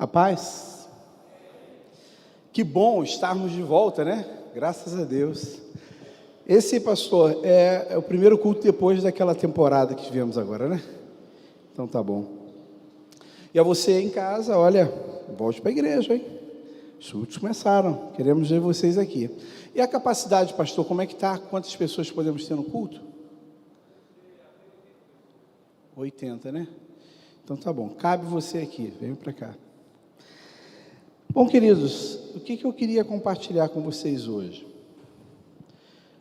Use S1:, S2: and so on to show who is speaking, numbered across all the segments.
S1: A paz. Que bom estarmos de volta, né? Graças a Deus. Esse, pastor, é o primeiro culto depois daquela temporada que tivemos agora, né? Então tá bom. E a você em casa, olha, volte para a igreja, hein? Os cultos começaram, queremos ver vocês aqui. E a capacidade, pastor, como é que está? Quantas pessoas podemos ter no culto? 80, né? Então tá bom, cabe você aqui, vem para cá. Bom, queridos, o que eu queria compartilhar com vocês hoje?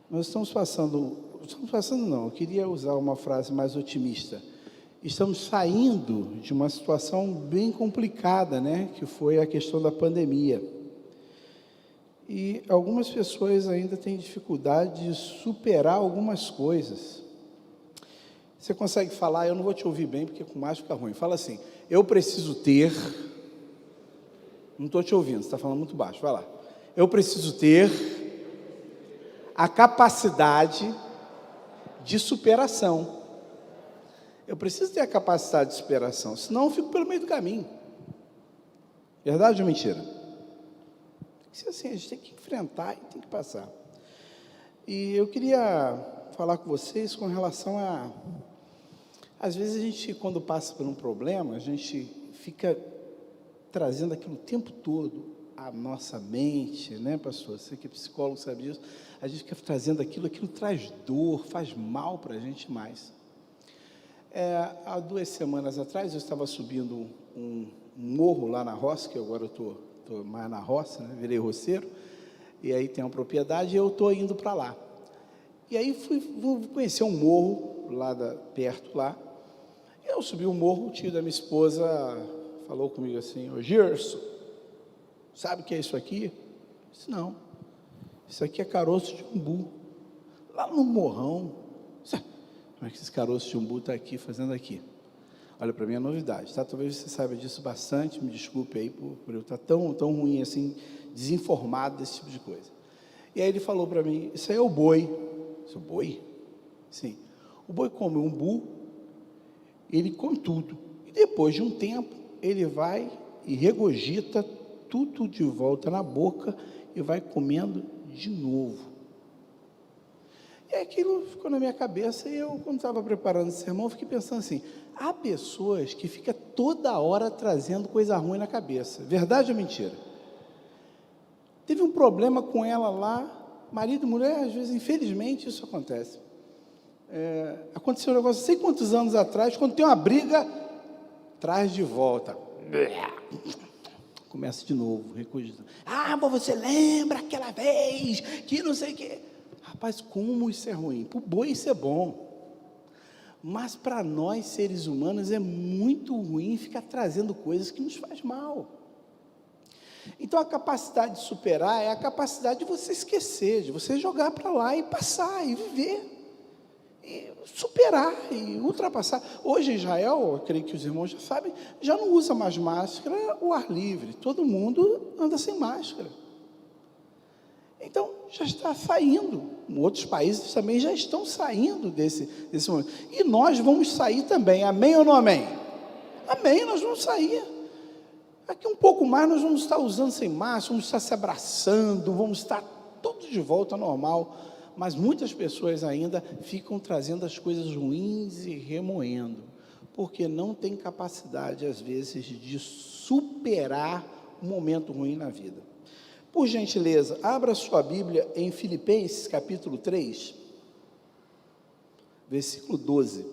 S1: Nós estamos passando não, eu queria usar uma frase mais otimista. Estamos saindo de uma situação bem complicada, né? Que foi a questão da pandemia. E algumas pessoas ainda têm dificuldade de superar algumas coisas. Você consegue falar? Eu não vou te ouvir bem, porque com mais fica ruim. Fala assim, eu preciso ter... Não estou te ouvindo, você está falando muito baixo, vai lá. Eu preciso ter a capacidade de superação. Eu preciso ter a capacidade de superação, senão eu fico pelo meio do caminho. Verdade ou mentira? Tem que ser assim, a gente tem que enfrentar e tem que passar. E eu queria falar com vocês com relação a... Às vezes a gente, quando passa por um problema, a gente fica trazendo aquilo o tempo todo à nossa mente, né, pastor? Você que é psicólogo sabe disso. A gente fica trazendo aquilo traz dor, faz mal para a gente mais. Há 2 semanas atrás, eu estava subindo um morro lá na roça, que agora eu estou mais na roça, né? Virei roceiro, e aí tem uma propriedade, e eu estou indo para lá. E aí vou conhecer um morro lá perto lá. Eu subi o morro, o tio da minha esposa falou comigo assim, ô Gerson, sabe o que é isso aqui? Eu disse, não, isso aqui é caroço de umbu, lá no morrão. Como é que esse caroço de umbu está aqui, fazendo aqui? Olha, para mim é novidade, tá? Talvez você saiba disso bastante, me desculpe aí por eu estar tão ruim assim, desinformado desse tipo de coisa. E aí ele falou para mim, isso aí é o boi. Isso é o boi? Sim. O boi come umbu, ele come tudo. E depois de um tempo, ele vai e regurgita tudo de volta na boca e vai comendo de novo. E aquilo ficou na minha cabeça e eu, quando estava preparando esse sermão, fiquei pensando assim, há pessoas que ficam toda hora trazendo coisa ruim na cabeça. Verdade ou mentira? Teve um problema com ela lá, marido e mulher, às vezes, infelizmente, isso acontece. Aconteceu um negócio, não sei quantos anos atrás, quando tem uma briga, traz de volta. Começa de novo, recogitando. Ah, mas você lembra aquela vez que não sei o quê. Rapaz, como isso é ruim? Para o boi isso é bom. Mas para nós, seres humanos, é muito ruim ficar trazendo coisas que nos faz mal. Então, a capacidade de superar é a capacidade de você esquecer, de você jogar para lá e passar, e viver. E superar e ultrapassar. Hoje em Israel, eu creio que os irmãos já sabem, já não usa mais máscara o ar livre, todo mundo anda sem máscara. Então, já está saindo, outros países também já estão saindo desse momento, e nós vamos sair também, amém ou não amém? Amém, nós vamos sair. Aqui um pouco mais nós vamos estar usando sem máscara, vamos estar se abraçando, vamos estar tudo de volta ao normal. Mas muitas pessoas ainda ficam trazendo as coisas ruins e remoendo, porque não tem capacidade, às vezes, de superar um momento ruim na vida. Por gentileza, abra sua Bíblia em Filipenses, capítulo 3, versículo 12.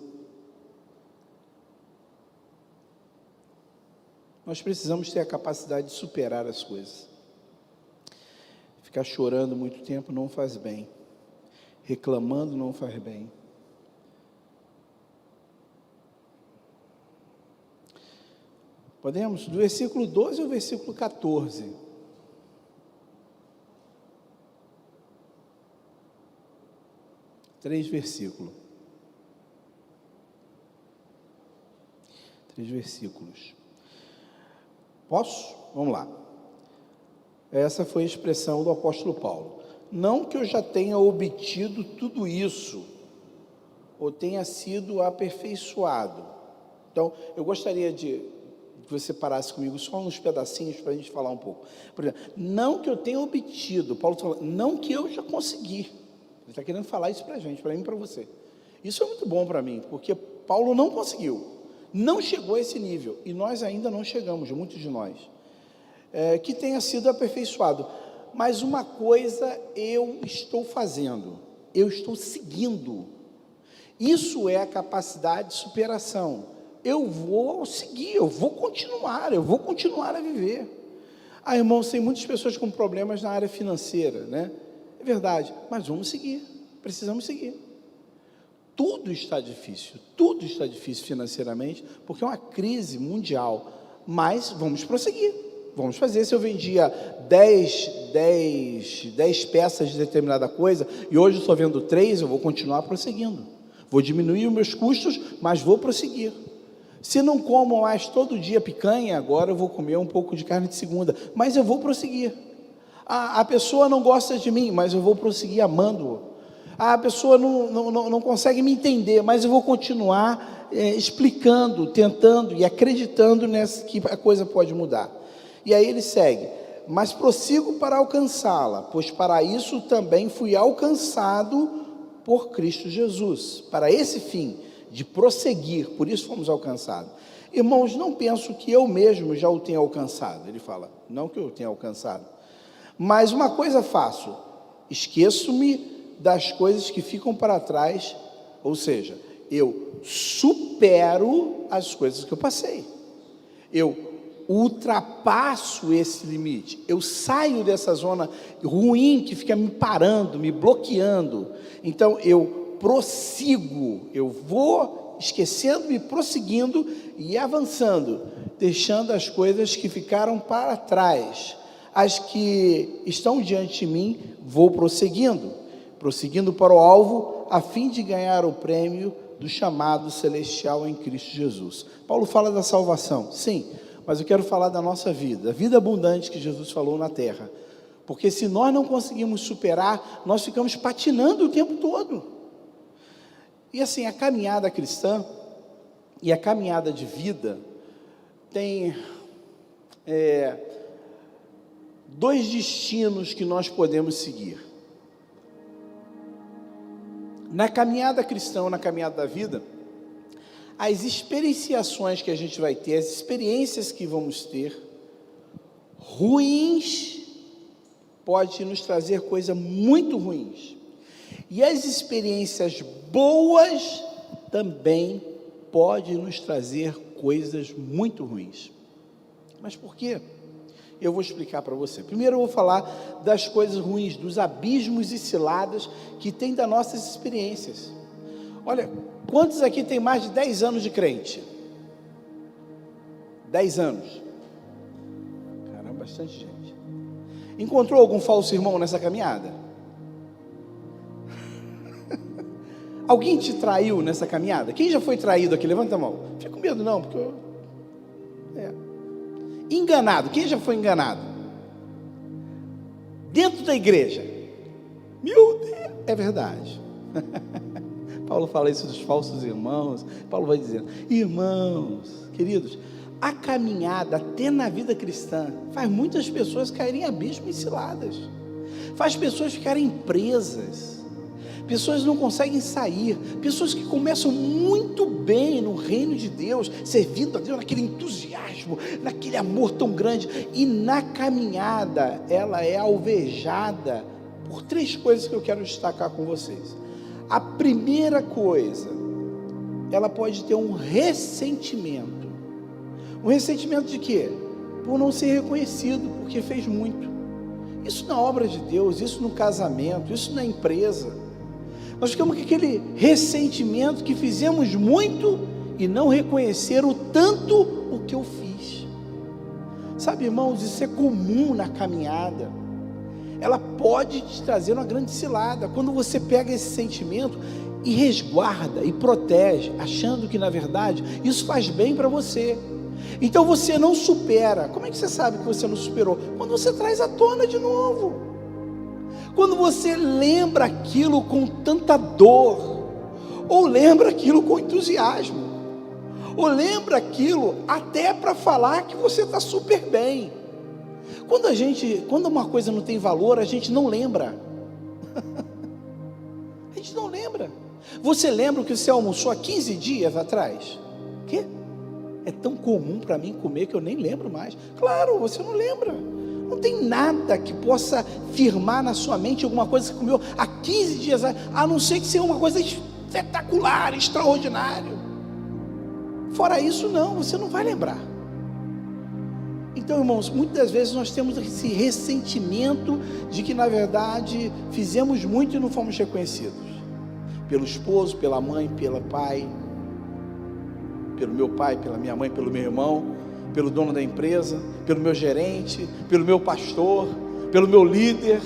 S1: Nós precisamos ter a capacidade de superar as coisas. Ficar chorando muito tempo não faz bem. Reclamando não faz bem. Podemos? Do versículo 12 ao versículo 14. Três versículos. Posso? Vamos lá. Essa foi a expressão do apóstolo Paulo. Não que eu já tenha obtido tudo isso, ou tenha sido aperfeiçoado. Então, eu gostaria de que você parasse comigo só uns pedacinhos para a gente falar um pouco. Por exemplo, não que eu tenha obtido, Paulo está falando, não que eu já consegui. Ele está querendo falar isso para a gente, para mim e para você. Isso é muito bom para mim, porque Paulo não conseguiu, não chegou a esse nível, e nós ainda não chegamos, muitos de nós, que tenha sido aperfeiçoado. Mas uma coisa eu estou fazendo, eu estou seguindo. Isso é a capacidade de superação. Eu vou seguir, eu vou continuar a viver. Irmãos, tem muitas pessoas com problemas na área financeira, né? É verdade, mas vamos seguir, precisamos seguir. Tudo está difícil financeiramente, porque é uma crise mundial, mas vamos prosseguir, vamos fazer. Se eu vendia 10 peças de determinada coisa, e hoje eu estou vendo 3, eu vou continuar prosseguindo, vou diminuir os meus custos, mas vou prosseguir. Se não como mais todo dia picanha, agora eu vou comer um pouco de carne de segunda, mas eu vou prosseguir. A pessoa não gosta de mim, mas eu vou prosseguir amando-o. A pessoa não consegue me entender, mas eu vou continuar explicando, tentando e acreditando que a coisa pode mudar. E aí ele segue: mas prossigo para alcançá-la, pois para isso também fui alcançado por Cristo Jesus, para esse fim, de prosseguir, por isso fomos alcançados. Irmãos, não penso que eu mesmo já o tenha alcançado. Ele fala, não que eu tenha alcançado, mas uma coisa faço, esqueço-me das coisas que ficam para trás, ou seja, eu supero as coisas que eu passei, eu ultrapasso esse limite, eu saio dessa zona ruim que fica me parando, me bloqueando. Então eu prossigo, eu vou esquecendo-me, prosseguindo e avançando, deixando as coisas que ficaram para trás, as que estão diante de mim, vou prosseguindo para o alvo, a fim de ganhar o prêmio do chamado celestial em Cristo Jesus. Paulo fala da salvação, sim, mas eu quero falar da nossa vida, a vida abundante que Jesus falou na terra, porque se nós não conseguimos superar, nós ficamos patinando o tempo todo. E assim, a caminhada cristã e a caminhada de vida tem dois destinos que nós podemos seguir. Na caminhada cristã, na caminhada da vida, as experienciações que a gente vai ter, as experiências que vamos ter, ruins, pode nos trazer coisas muito ruins. E as experiências boas também podem nos trazer coisas muito ruins. Mas por quê? Eu vou explicar para você. Primeiro eu vou falar das coisas ruins, dos abismos e ciladas que tem das nossas experiências. Olha, quantos aqui tem mais de 10 anos de crente? 10 anos. Caramba, bastante gente. Encontrou algum falso irmão nessa caminhada? Alguém te traiu nessa caminhada? Quem já foi traído aqui? Levanta a mão. Não fica com medo não, porque enganado, quem já foi enganado? Dentro da igreja? Meu Deus, é verdade. Paulo fala isso dos falsos irmãos. Paulo vai dizendo, irmãos, queridos, a caminhada até na vida cristã faz muitas pessoas caírem em abismos e ciladas, faz pessoas ficarem presas, pessoas não conseguem sair, pessoas que começam muito bem no reino de Deus, servindo a Deus naquele entusiasmo, naquele amor tão grande, e na caminhada ela é alvejada por 3 coisas que eu quero destacar com vocês. A primeira coisa, ela pode ter um ressentimento. Um ressentimento de quê? Por não ser reconhecido, porque fez muito. Isso na obra de Deus, isso no casamento, isso na empresa. Nós ficamos com aquele ressentimento que fizemos muito e não reconhecer o tanto o que eu fiz. Sabe, irmãos, isso é comum na caminhada. Ela pode te trazer uma grande cilada, quando você pega esse sentimento e resguarda e protege, achando que na verdade isso faz bem para você. Então você não supera. Como é que você sabe que você não superou? Quando você traz à tona de novo, quando você lembra aquilo com tanta dor, ou lembra aquilo com entusiasmo, ou lembra aquilo até para falar que você está super bem. Quando uma coisa não tem valor, a gente não lembra. A gente não lembra. Você lembra o que você almoçou há 15 dias atrás? O quê? É tão comum para mim comer que eu nem lembro mais. Claro, você não lembra. Não tem nada que possa firmar na sua mente alguma coisa que você comeu há 15 dias, a não ser que seja uma coisa espetacular, extraordinária. Fora isso, não, você não vai lembrar. Então, irmãos, muitas vezes nós temos esse ressentimento de que, na verdade, fizemos muito e não fomos reconhecidos. Pelo esposo, pela mãe, pelo pai, pela minha mãe, pelo meu irmão, pelo dono da empresa, pelo meu gerente, pelo meu pastor, pelo meu líder.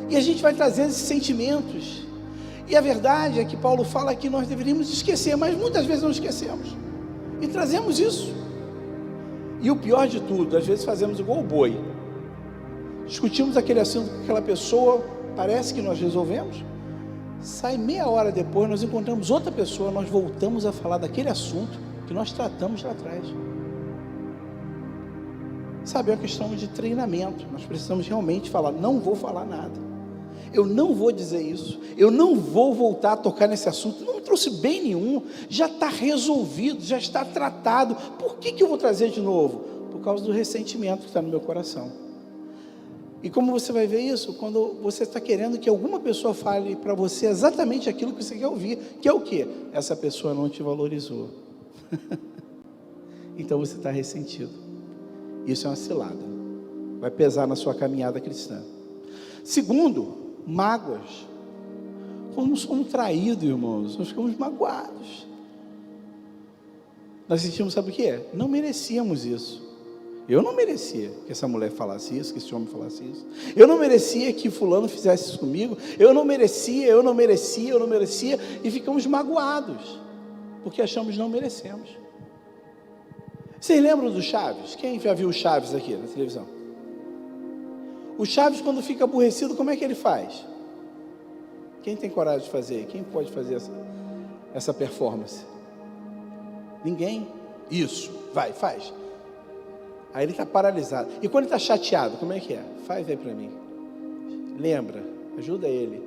S1: E a gente vai trazendo esses sentimentos. E a verdade é que Paulo fala que nós deveríamos esquecer, mas muitas vezes não esquecemos. E trazemos isso. E o pior de tudo, às vezes fazemos igual o boi. Discutimos aquele assunto com aquela pessoa, parece que nós resolvemos. Sai meia hora depois, nós encontramos outra pessoa, nós voltamos a falar daquele assunto que nós tratamos lá atrás. Sabe, é uma questão de treinamento. Nós precisamos realmente falar, não vou falar nada. Eu não vou dizer isso. Eu não vou voltar a tocar nesse assunto. Não me trouxe bem nenhum. Já está resolvido, já está tratado. Por que eu vou trazer de novo? Por causa do ressentimento que está no meu coração. E como você vai ver isso? Quando você está querendo que alguma pessoa fale para você exatamente aquilo que você quer ouvir. Que é o quê? Essa pessoa não te valorizou. Então você está ressentido. Isso é uma cilada. Vai pesar na sua caminhada cristã. Segundo, mágoas. Quando somos traídos, irmãos, nós ficamos magoados. Nós sentimos, sabe o que é? Não merecíamos isso. Eu não merecia que essa mulher falasse isso, que esse homem falasse isso. Eu não merecia que fulano fizesse isso comigo. Eu não merecia. E ficamos magoados, porque achamos que não merecemos. Vocês lembram do Chaves? Quem já viu o Chaves aqui na televisão? O Chaves, quando fica aborrecido, como é que ele faz? Quem tem coragem de fazer? Quem pode fazer essa performance? Ninguém. Isso, vai, faz. Aí ele está paralisado. E quando ele está chateado, como é que é? Faz aí para mim. Lembra, ajuda ele.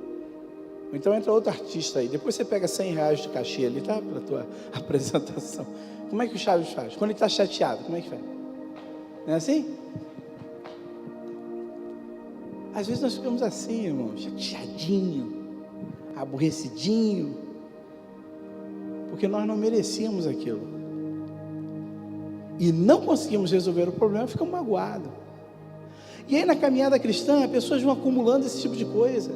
S1: Ou então entra outro artista aí. Depois você pega R$100 de cachê ali, tá? Para a tua apresentação. Como é que o Chaves faz? Quando ele está chateado, como é que faz? Não é assim? Às vezes nós ficamos assim, irmão, chateadinho, aborrecidinho, porque nós não merecíamos aquilo. E não conseguimos resolver o problema, ficamos magoados. E aí na caminhada cristã, as pessoas vão acumulando esse tipo de coisa,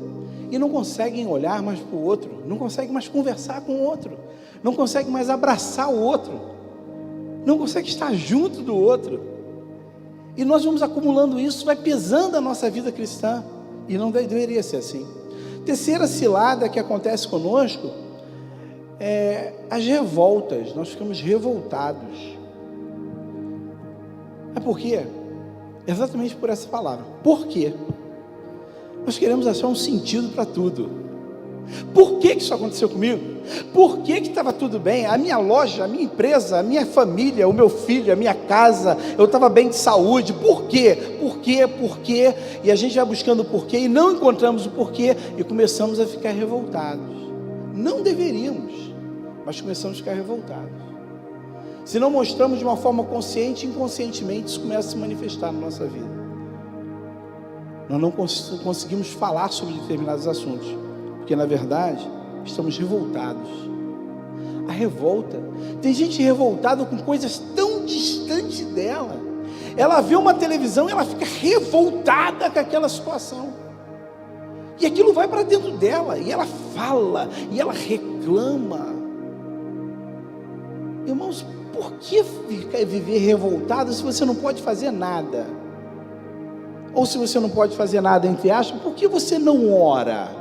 S1: e não conseguem olhar mais para o outro, não conseguem mais conversar com o outro, não conseguem mais abraçar o outro, não conseguem estar junto do outro. E nós vamos acumulando isso, vai pesando a nossa vida cristã, e não deveria ser assim. Terceira cilada que acontece conosco é as revoltas. Nós ficamos revoltados. Mas por quê? Exatamente por essa palavra. Por quê? Nós queremos achar um sentido para tudo. Por que isso aconteceu comigo? Por que estava tudo bem? A minha loja, a minha empresa, a minha família, o meu filho, a minha casa, eu estava bem de saúde. Por quê? Por quê? Por quê? E a gente vai buscando o porquê e não encontramos o porquê e começamos a ficar revoltados. Não deveríamos, mas começamos a ficar revoltados. Se não mostramos de uma forma consciente, inconscientemente, isso começa a se manifestar na nossa vida. Nós não conseguimos falar sobre determinados assuntos, porque na verdade estamos revoltados. A revolta, tem gente revoltada com coisas tão distantes dela. Ela vê uma televisão e ela fica revoltada com aquela situação, e aquilo vai para dentro dela, e ela fala, e ela reclama. Irmãos, por que viver revoltado se você não pode fazer nada? Ou se você não pode fazer nada, entre aspas, por que você não ora?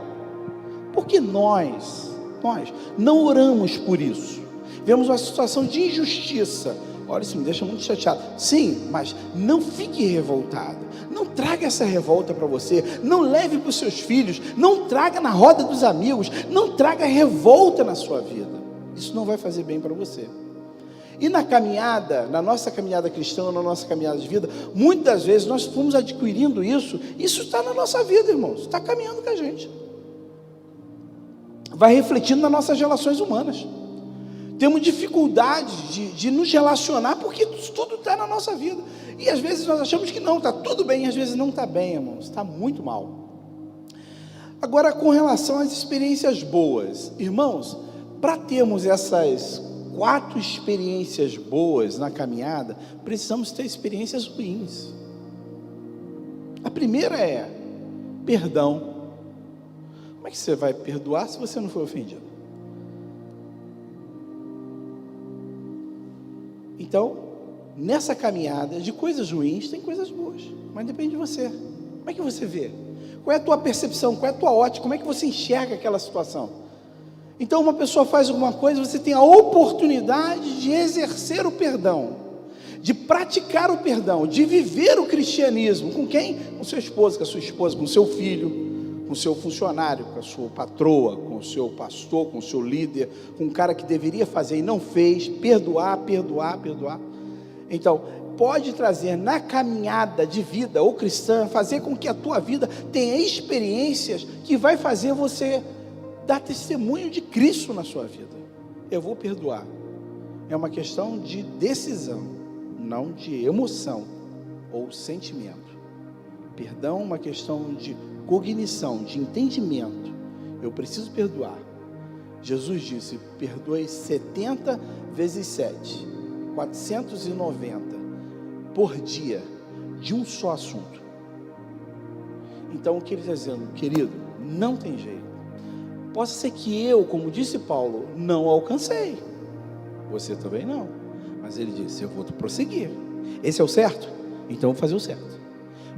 S1: Porque nós não oramos por isso. Vemos uma situação de injustiça. Olha, isso me deixa muito chateado. Sim, mas não fique revoltado. Não traga essa revolta para você. Não leve para os seus filhos. Não traga na roda dos amigos. Não traga revolta na sua vida. Isso não vai fazer bem para você. E na caminhada, na nossa caminhada cristã, na nossa caminhada de vida, muitas vezes nós fomos adquirindo isso está na nossa vida, irmãos, está caminhando com a gente, vai refletindo nas nossas relações humanas. Temos dificuldade de nos relacionar, porque isso tudo está na nossa vida, e às vezes nós achamos que não, está tudo bem, às vezes não está bem, irmãos, está muito mal. Agora, com relação às experiências boas, irmãos, para termos essas 4 experiências boas na caminhada, precisamos ter experiências ruins. A primeira é perdão. Como é que você vai perdoar se você não foi ofendido? Então, nessa caminhada de coisas ruins, tem coisas boas, mas depende de você. Como é que você vê? Qual é a tua percepção? Qual é a tua ótica? Como é que você enxerga aquela situação? Então, uma pessoa faz alguma coisa, você tem a oportunidade de exercer o perdão, de praticar o perdão, de viver o cristianismo. Com quem? Com seu esposo, com a sua esposa, com o seu filho, com o seu funcionário, com a sua patroa, com o seu pastor, com o seu líder, com um cara que deveria fazer e não fez. Perdoar. Então, pode trazer na caminhada de vida ou cristã, fazer com que a tua vida tenha experiências que vai fazer você dar testemunho de Cristo na sua vida. Eu vou perdoar. É uma questão de decisão, não de emoção ou sentimento. Perdão é uma questão de cognição, de entendimento. Eu preciso perdoar. Jesus disse: perdoe 70 vezes 7, 490 por dia, de um só assunto. Então, o que ele está dizendo, querido, não tem jeito. Pode ser que eu, como disse Paulo, não alcancei, você também não, mas ele disse: eu vou prosseguir. Esse é o certo? Então vou fazer o certo.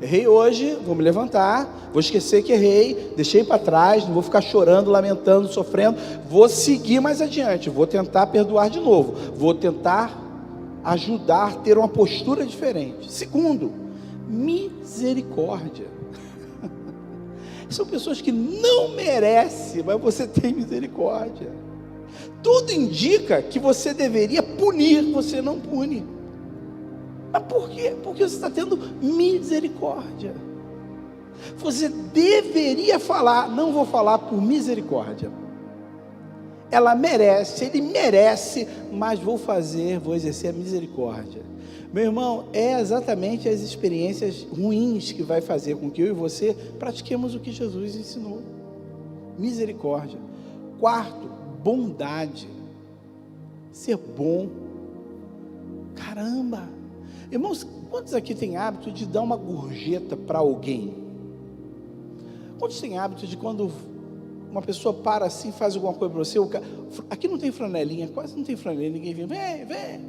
S1: Errei hoje, vou me levantar, vou esquecer que errei, deixei para trás, não vou ficar chorando, lamentando, sofrendo, vou seguir mais adiante, vou tentar perdoar de novo, vou tentar ajudar, ter uma postura diferente. Segundo, misericórdia. São pessoas que não merecem, mas você tem misericórdia. Tudo indica que você deveria punir, você não pune. Mas por quê? Porque você está tendo misericórdia. Você deveria falar: não vou falar por misericórdia. Ela merece, ele merece, mas vou exercer a misericórdia. Meu irmão, é exatamente as experiências ruins que vai fazer com que eu e você pratiquemos o que Jesus ensinou. Misericórdia. Quarto, bondade. Ser bom. Caramba! Irmãos, quantos aqui têm hábito de dar uma gorjeta para alguém? Quantos têm hábito de, quando uma pessoa para assim, faz alguma coisa para você, aqui não tem flanelinha, quase não tem flanelinha, ninguém vem, vem,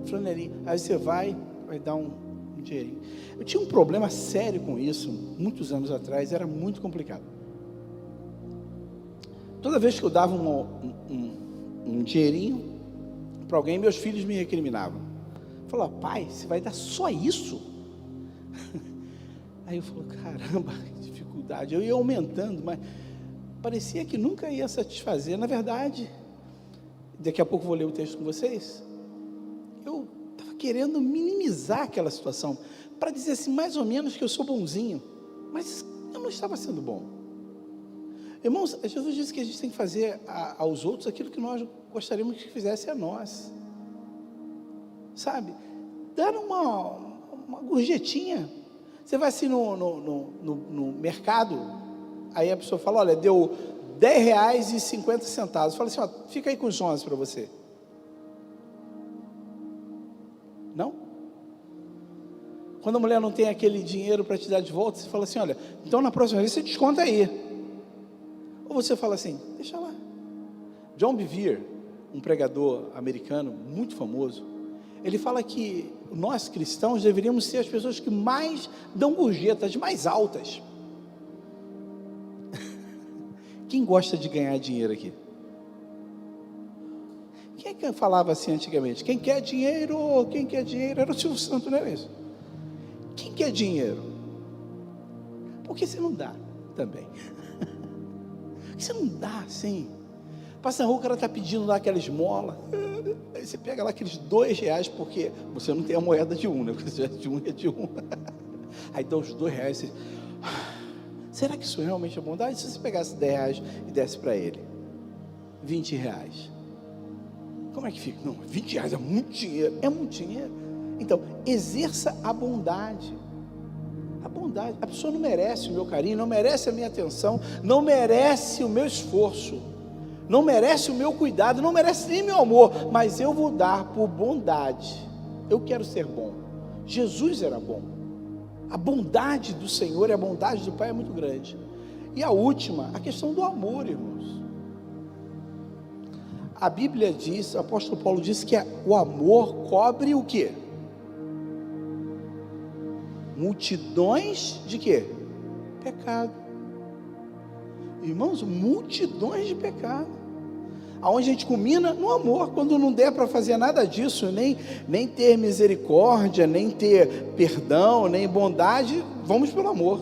S1: flanelinha, aí você vai dar um dinheirinho. Eu tinha um problema sério com isso, muitos anos atrás, era muito complicado. Toda vez que eu dava um dinheirinho para alguém, meus filhos me recriminavam. Falavam: pai, você vai dar só isso? Aí eu falo: caramba, que dificuldade. Eu ia aumentando, mas parecia que nunca ia satisfazer. Na verdade, daqui a pouco vou ler o texto com vocês, eu estava querendo minimizar aquela situação, para dizer assim, mais ou menos, que eu sou bonzinho, mas eu não estava sendo bom. Irmãos, Jesus disse que a gente tem que fazer aos outros aquilo que nós gostaríamos que fizesse a nós, sabe? Dar uma gorjetinha. Você vai assim no mercado, aí a pessoa fala: olha, deu R$10,50. Fala assim: ó, fica aí com os 11 para você. Não? Quando a mulher não tem aquele dinheiro para te dar de volta, você fala assim: olha, então na próxima vez você desconta aí. Ou você fala assim: deixa lá. John Bevere, um pregador americano muito famoso, ele fala que nós cristãos deveríamos ser as pessoas que mais dão gorjetas, mais altas. Quem gosta de ganhar dinheiro aqui? Quem é que falava assim antigamente? Quem quer dinheiro? Quem quer dinheiro? Era o Silvio Santos, não é isso? Quem quer dinheiro? Por que você não dá também? Por que você não dá assim? Passa na rua, o cara está pedindo lá aquela esmola. Aí você pega lá aqueles R$2, porque você não tem a moeda de um, né? Porque se é de um, é de um. Aí dá os R$2. Você... Será que isso realmente é bondade? Se você pegasse R$10 e desse para ele R$20, como é que fica? Não, R$20 é muito dinheiro. É muito dinheiro. Então, exerça a bondade. A bondade. A pessoa não merece o meu carinho, não merece a minha atenção, não merece o meu esforço, não merece o meu cuidado, não merece nem meu amor, mas eu vou dar por bondade. Eu quero ser bom. Jesus era bom. A bondade do Senhor e a bondade do Pai é muito grande. E a última, a questão do amor, irmãos. A Bíblia diz, o apóstolo Paulo diz que o amor cobre o quê? Multidões de quê? Pecado. Irmãos, multidões de pecado. Aonde a gente culmina no amor. Quando não der para fazer nada disso, nem ter misericórdia, nem ter perdão, nem bondade, vamos pelo amor.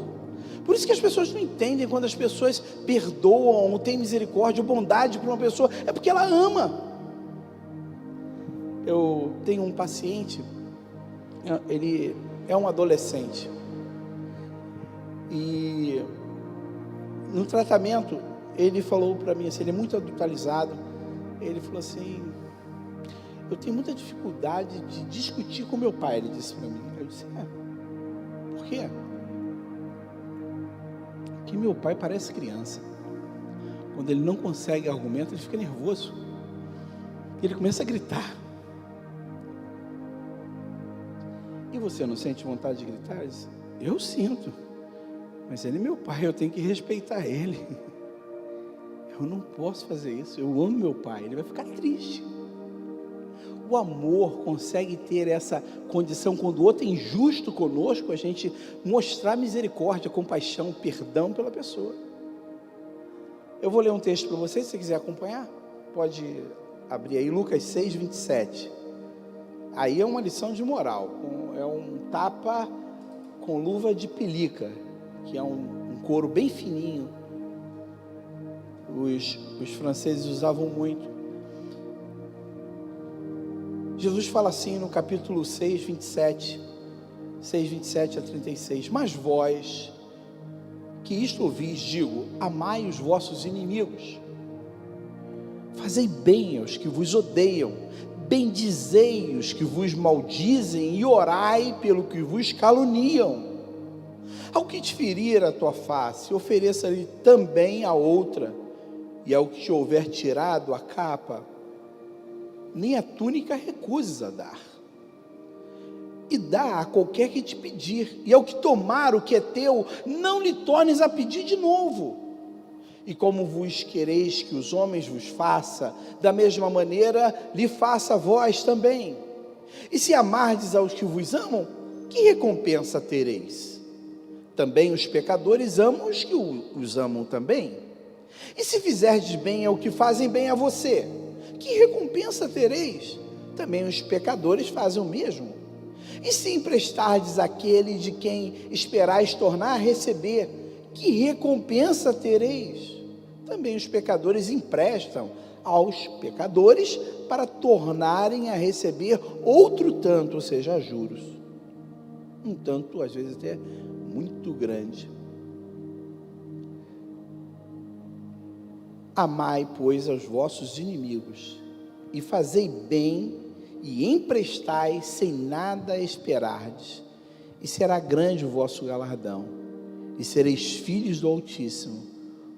S1: Por isso que as pessoas não entendem quando as pessoas perdoam, ou têm misericórdia, ou bondade para uma pessoa, é porque ela ama. Eu tenho um paciente, ele é um adolescente, e no tratamento, ele falou para mim assim, ele é muito adulterado, ele falou assim, eu tenho muita dificuldade de discutir com meu pai, ele disse para mim. Eu disse, por quê? Porque meu pai parece criança, quando ele não consegue argumento, ele fica nervoso, ele começa a gritar. E você não sente vontade de gritar? Ele disse, eu sinto, mas ele é meu pai, eu tenho que respeitar ele. Eu não posso fazer isso, eu amo meu pai, ele vai ficar triste. O amor consegue ter essa condição, quando o outro é injusto conosco, a gente mostrar misericórdia, compaixão, perdão pela pessoa. Eu vou ler um texto para vocês, se você quiser acompanhar, pode abrir aí, Lucas 6, 27. Aí é uma lição de moral, é um tapa com luva de pelica, que é um couro bem fininho. Os franceses usavam muito. Jesus fala assim no capítulo 6, 27 a 36, mas vós, que isto ouvis, digo, amai os vossos inimigos, fazei bem aos que vos odeiam, bendizei os que vos maldizem e orai pelo que vos caluniam. Ao que te ferir a tua face, ofereça-lhe também a outra, e ao que te houver tirado a capa, nem a túnica recuses a dar. E dá a qualquer que te pedir, e ao que tomar o que é teu, não lhe tornes a pedir de novo. E como vos quereis que os homens vos façam, da mesma maneira lhe faça a vós também. E se amardes aos que vos amam, que recompensa tereis? Também os pecadores amam os que os amam também. E se fizerdes bem ao que fazem bem a você, que recompensa tereis? Também os pecadores fazem o mesmo. E se emprestardes àquele de quem esperais tornar a receber, que recompensa tereis? Também os pecadores emprestam aos pecadores para tornarem a receber outro tanto, ou seja, juros. Um tanto, às vezes, até muito grande. Amai, pois, aos vossos inimigos, e fazei bem, e emprestai sem nada esperardes, e será grande o vosso galardão, e sereis filhos do Altíssimo,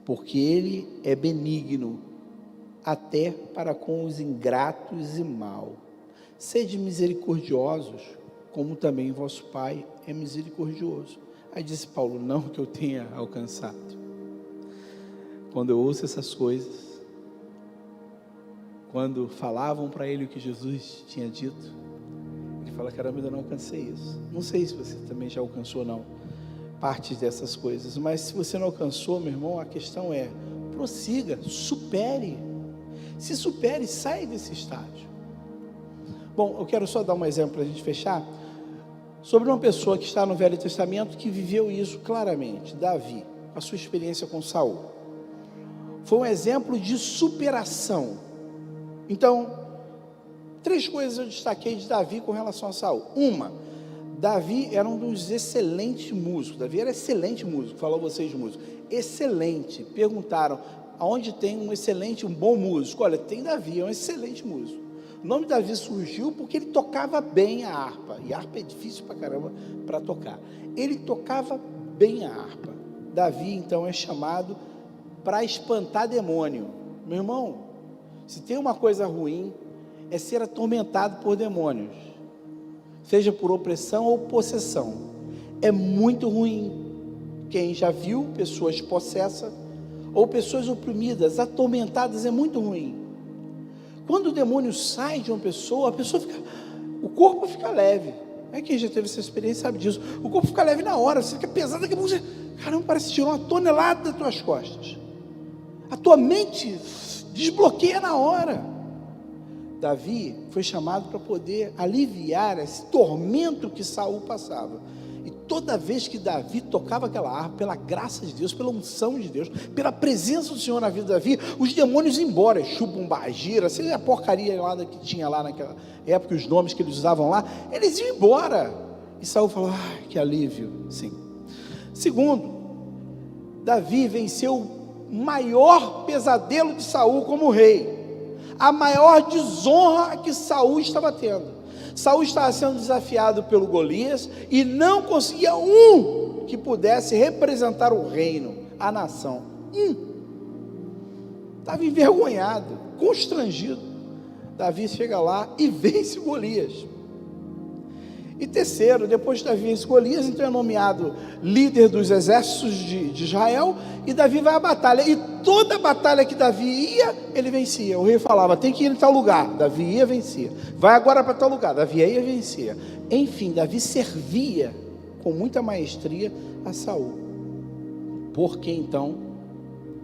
S1: porque Ele é benigno, até para com os ingratos e mau. Sede misericordiosos, como também vosso Pai é misericordioso. Aí disse Paulo, não que eu tenha alcançado. Quando eu ouço essas coisas, quando falavam para ele o que Jesus tinha dito, ele fala, caramba, ainda não alcancei isso. Não sei se você também já alcançou ou não, partes dessas coisas, mas se você não alcançou, meu irmão, a questão é, prossiga, supere, se supere, sai desse estágio. Bom, eu quero só dar um exemplo para a gente fechar, sobre uma pessoa que está no Velho Testamento, que viveu isso claramente, Davi, a sua experiência com Saul. foi um exemplo de superação. Então, 3 coisas eu destaquei de Davi com relação a Saul. Uma, Davi era um dos excelentes músicos. Davi era excelente músico, falou vocês músicos. Excelente. Perguntaram, aonde tem um bom músico? Olha, tem Davi, é um excelente músico. O nome de Davi surgiu porque ele tocava bem a harpa. E a harpa é difícil pra caramba para tocar. Ele tocava bem a harpa. Davi, então, é chamado para espantar demônio. Meu irmão, se tem uma coisa ruim, é ser atormentado por demônios, seja por opressão ou possessão. É muito ruim. Quem já viu pessoas possessas ou pessoas oprimidas, atormentadas, é muito ruim. Quando o demônio sai de uma pessoa, o corpo fica leve. Quem já teve essa experiência sabe disso. O corpo fica leve na hora, você fica pesado, daqui a pouco você, caramba, parece que tirou uma tonelada das tuas costas. A tua mente desbloqueia na hora. Davi foi chamado para poder aliviar esse tormento que Saul passava. E toda vez que Davi tocava aquela harpa, pela graça de Deus, pela unção de Deus, pela presença do Senhor na vida de Davi, os demônios iam embora. Chupam, Bagira, sei lá, a porcaria lá que tinha lá naquela época, os nomes que eles usavam lá, eles iam embora. E Saul falou, que alívio. Sim. Segundo, Davi venceu o maior pesadelo de Saul como rei, a maior desonra que Saul estava tendo. Saul estava sendo desafiado pelo Golias e não conseguia um que pudesse representar o reino, a nação. Estava envergonhado, constrangido. Davi chega lá e vence Golias. E terceiro, depois de Davi vence Golias, então é nomeado líder dos exércitos de Israel, e Davi vai à batalha, e toda batalha que Davi ia, ele vencia. O rei falava, tem que ir em tal lugar, Davi ia, vencia. Vai agora para tal lugar, Davi ia, vencia. Enfim, Davi servia com muita maestria a Saul. Por que então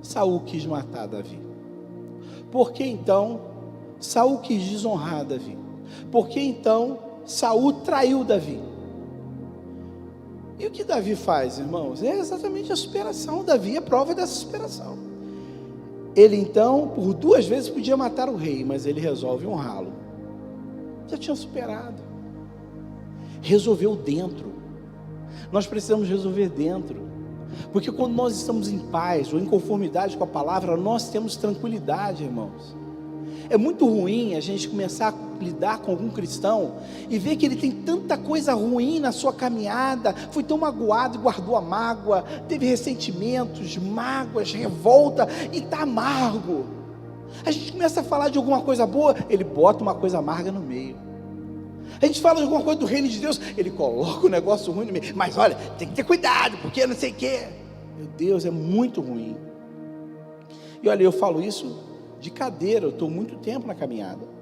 S1: Saul quis matar Davi? Por que então Saul quis desonrar Davi? Por que então Saul traiu Davi? E o que Davi faz, irmãos? É exatamente a superação. Davi é prova dessa superação. Ele então, por 2 vezes podia matar o rei, mas ele resolve honrá-lo. Já tinha superado. Resolveu dentro. Nós precisamos resolver dentro. Porque quando nós estamos em paz ou em conformidade com a palavra, nós temos tranquilidade, irmãos. É muito ruim a gente começar a lidar com algum cristão e ver que ele tem tanta coisa ruim na sua caminhada, foi tão magoado e guardou a mágoa, teve ressentimentos, mágoas, revolta e está amargo. A gente começa a falar de alguma coisa boa, ele bota uma coisa amarga no meio. A gente fala de alguma coisa do reino de Deus, ele coloca o negócio ruim no meio. Mas olha, tem que ter cuidado, porque não sei o quê. Meu Deus, é muito ruim. E olha, eu falo isso de cadeira, eu estou muito tempo na caminhada.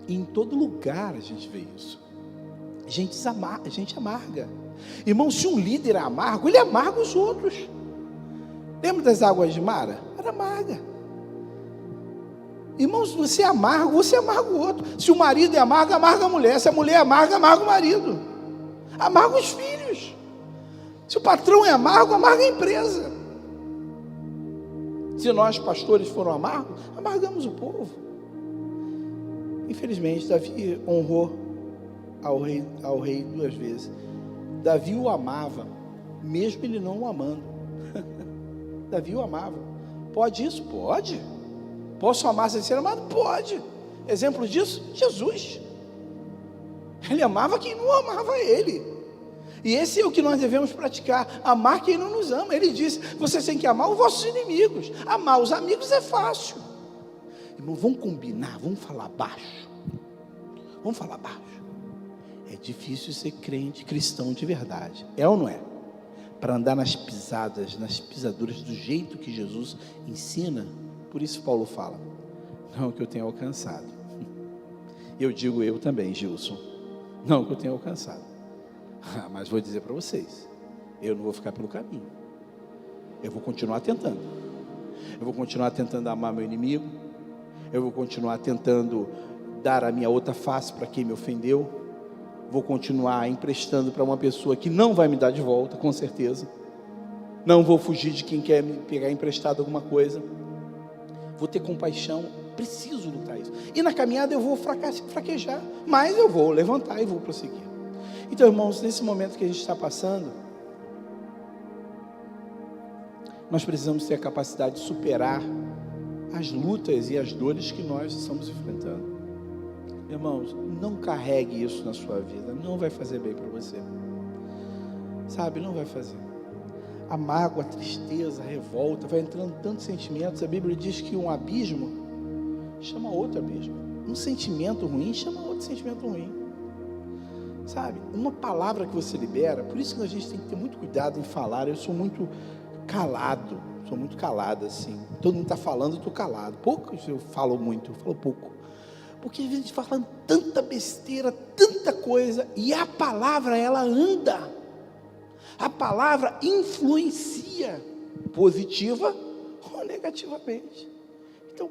S1: E em todo lugar a gente vê isso. Gente amarga. Irmão, se um líder é amargo, ele amarga os outros. Lembra das águas de Mara? Era amarga. Irmãos, você é amargo, você amarga o outro. Se o marido é amargo, amarga a mulher. Se a mulher é amarga, amarga o marido. Amarga os filhos. Se o patrão é amargo, amarga a empresa. Se nós, pastores, foram amargos, amargamos o povo. Infelizmente, Davi honrou ao rei 2 vezes. Davi o amava, mesmo ele não o amando. Davi o amava. Pode isso? Pode. Posso amar sem ser amado? Pode. Exemplo disso? Jesus. Ele amava quem não amava ele. E esse é o que nós devemos praticar, amar quem não nos ama. Ele disse, vocês têm que amar os vossos inimigos. Amar os amigos é fácil. Irmão, vamos combinar, vamos falar baixo. Vamos falar baixo. É difícil ser crente, cristão de verdade. É ou não é? Para andar nas pisadas, nas pisaduras do jeito que Jesus ensina. Por isso Paulo fala, não que eu tenha alcançado. Eu digo eu também, Gilson. Não que eu tenha alcançado. Mas vou dizer para vocês, eu não vou ficar pelo caminho. Eu vou continuar tentando. Eu vou continuar tentando amar meu inimigo. Eu vou continuar tentando dar a minha outra face para quem me ofendeu. Vou continuar emprestando para uma pessoa que não vai me dar de volta, com certeza. Não vou fugir de quem quer me pegar emprestado alguma coisa. Vou ter compaixão, preciso lutar isso. E na caminhada eu vou fraquejar, mas eu vou levantar e vou prosseguir. Então, irmãos, nesse momento que a gente está passando, nós precisamos ter a capacidade de superar as lutas e as dores que nós estamos enfrentando. Irmãos, não carregue isso na sua vida, não vai fazer bem para você. Sabe, não vai fazer. A mágoa, a tristeza, a revolta, vai entrando tantos sentimentos. A Bíblia diz que um abismo chama outro abismo. Um sentimento ruim chama outro sentimento ruim. Sabe, uma palavra que você libera, por isso que a gente tem que ter muito cuidado em falar. Eu sou muito calado, sou muito calado assim. Todo mundo está falando, eu estou calado. Pouco eu falo muito, eu falo pouco. Porque a gente fala tanta besteira, tanta coisa, e a palavra, ela anda. A palavra influencia, positiva ou negativamente. Então,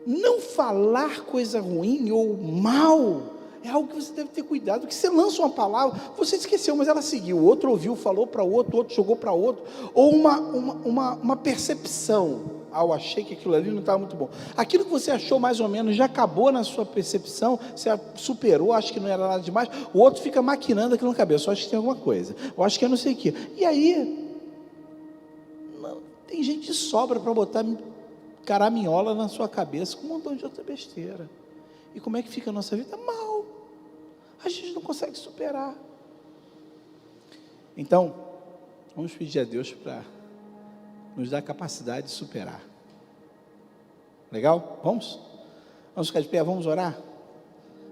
S1: não falar coisa ruim ou mal é algo que você deve ter cuidado, porque você lança uma palavra, você esqueceu, mas ela seguiu, o outro ouviu, falou para o outro jogou para outro, ou uma percepção. Eu achei que aquilo ali não estava muito bom. Aquilo que você achou mais ou menos já acabou na sua percepção, você superou, acho que não era nada demais, o outro fica maquinando aquilo na cabeça, eu acho que tem alguma coisa, eu acho que eu não sei o que. E aí, tem gente que sobra para botar caraminhola na sua cabeça com um montão de outra besteira. E como é que fica a nossa vida? Mal. A gente não consegue superar. Então, vamos pedir a Deus para nos dar a capacidade de superar. Legal? Vamos? Vamos ficar de pé, vamos orar?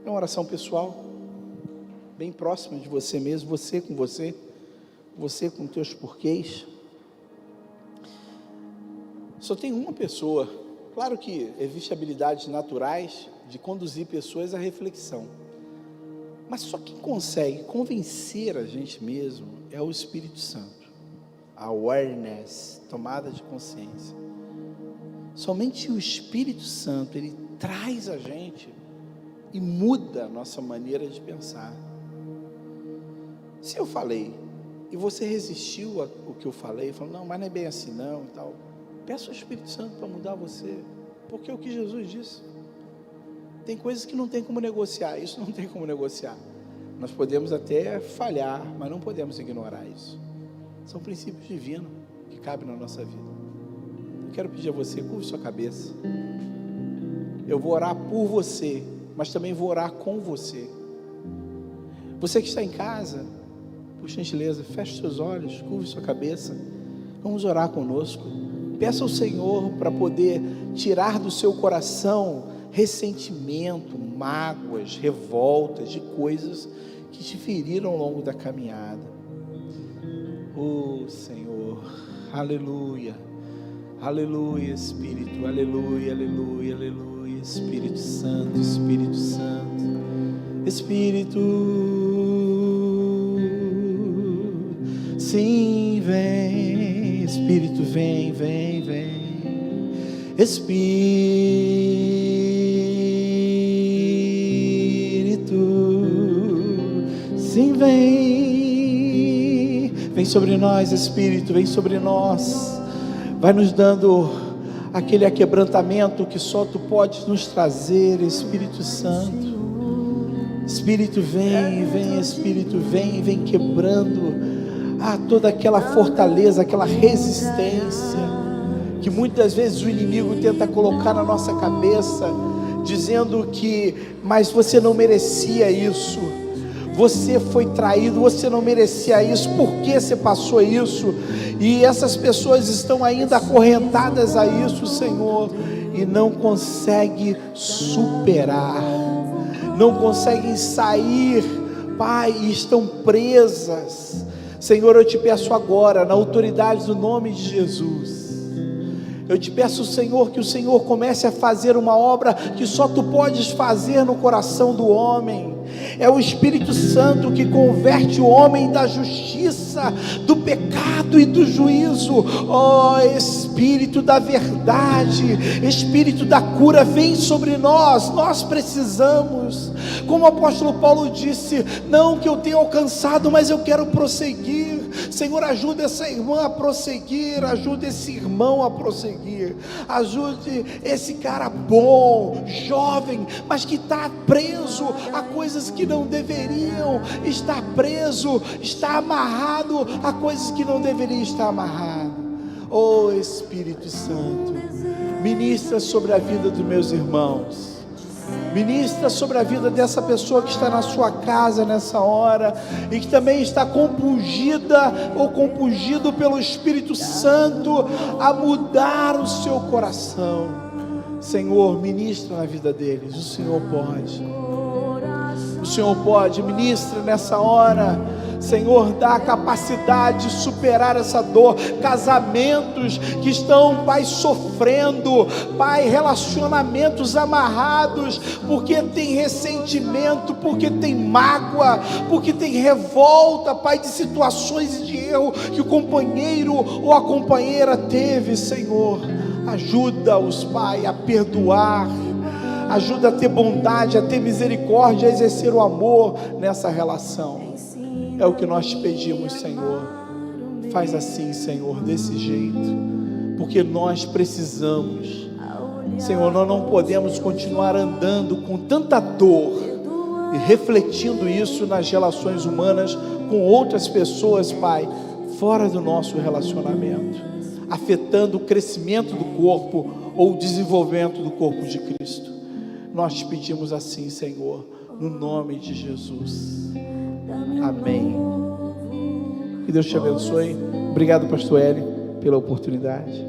S1: É uma oração pessoal, bem próxima de você mesmo, você com teus porquês. Só tem uma pessoa, claro que existem habilidades naturais de conduzir pessoas à reflexão, mas só quem consegue convencer a gente mesmo é o Espírito Santo. Awareness, tomada de consciência. Somente o Espírito Santo, ele traz a gente e muda a nossa maneira de pensar. Se eu falei e você resistiu ao que eu falei, falou, não, mas não é bem assim não, e tal, peça ao Espírito Santo para mudar você, porque é o que Jesus disse. Tem coisas que não tem como negociar, isso não tem como negociar. Nós podemos até falhar, mas não podemos ignorar isso. São princípios divinos que cabem na nossa vida. Eu quero pedir a você, curve sua cabeça. Eu vou orar por você, mas também vou orar com você. Você que está em casa, por gentileza, feche seus olhos, curve sua cabeça. Vamos orar conosco. Peça ao Senhor para poder tirar do seu coração ressentimento, mágoas, revoltas de coisas que te feriram ao longo da caminhada. Oh Senhor, aleluia, aleluia Espírito, aleluia, aleluia, aleluia, Espírito Santo, Espírito Santo, Espírito, sim, vem, Espírito, vem, vem, vem, Espírito, sim, vem. Vem sobre nós, Espírito, vem sobre nós, vai nos dando aquele aquebrantamento que só Tu podes nos trazer, Espírito Santo. Espírito, vem, vem, Espírito, vem, vem quebrando toda aquela fortaleza, aquela resistência que muitas vezes o inimigo tenta colocar na nossa cabeça, dizendo que, mas você não merecia isso. Você foi traído, você não merecia isso, por que você passou isso? E essas pessoas estão ainda acorrentadas a isso, Senhor, e não conseguem superar, não conseguem sair, Pai, e estão presas. Senhor, eu te peço agora, na autoridade do nome de Jesus, eu te peço, Senhor, que o Senhor comece a fazer uma obra que só Tu podes fazer no coração do homem. É o Espírito Santo que converte o homem da justiça, do pecado e do juízo. Ó Espírito da verdade, Espírito da cura, vem sobre nós. Nós precisamos, como o apóstolo Paulo disse, não que eu tenha alcançado, mas eu quero prosseguir. Senhor, ajuda essa irmã a prosseguir, ajuda esse irmão a prosseguir, ajude esse cara bom, jovem, mas que está preso a coisas que não deveriam estar preso, está amarrado a coisas que não deveriam estar amarrado. Oh Espírito Santo, ministra sobre a vida dos meus irmãos, ministra sobre a vida dessa pessoa que está na sua casa nessa hora, e que também está compungida ou compungido pelo Espírito Santo a mudar o seu coração. Senhor, ministra na vida deles, o Senhor pode, ministra nessa hora. Senhor, dá a capacidade de superar essa dor. Casamentos que estão, Pai, sofrendo, Pai, relacionamentos amarrados, porque tem ressentimento, porque tem mágoa, porque tem revolta, Pai, de situações de erro que o companheiro ou a companheira teve. Senhor, ajuda-os, Pai, a perdoar, ajuda a ter bondade, a ter misericórdia, a exercer o amor nessa relação. É o que nós te pedimos, Senhor. Faz assim, Senhor, desse jeito, porque nós precisamos. Senhor, nós não podemos continuar andando com tanta dor e refletindo isso nas relações humanas com outras pessoas, Pai, fora do nosso relacionamento, afetando o crescimento do corpo ou o desenvolvimento do corpo de Cristo. Nós te pedimos assim, Senhor, no nome de Jesus. Amém. Que Deus te abençoe. Obrigado, pastor Hélio, pela oportunidade.